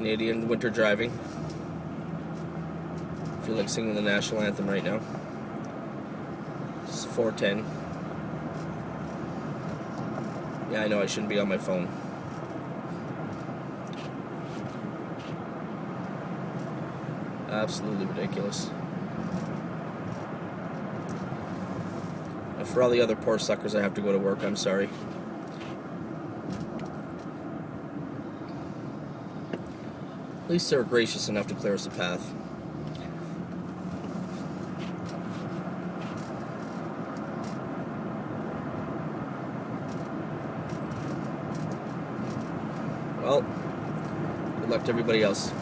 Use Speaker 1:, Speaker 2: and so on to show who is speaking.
Speaker 1: Canadian winter driving. I feel like singing the national anthem right now. It's 4:10. Yeah, I know I shouldn't be on my phone. Absolutely ridiculous. And for all the other poor suckers that have to go to work, I'm sorry. At least they're gracious enough to clear us a path. Well, good luck to everybody else.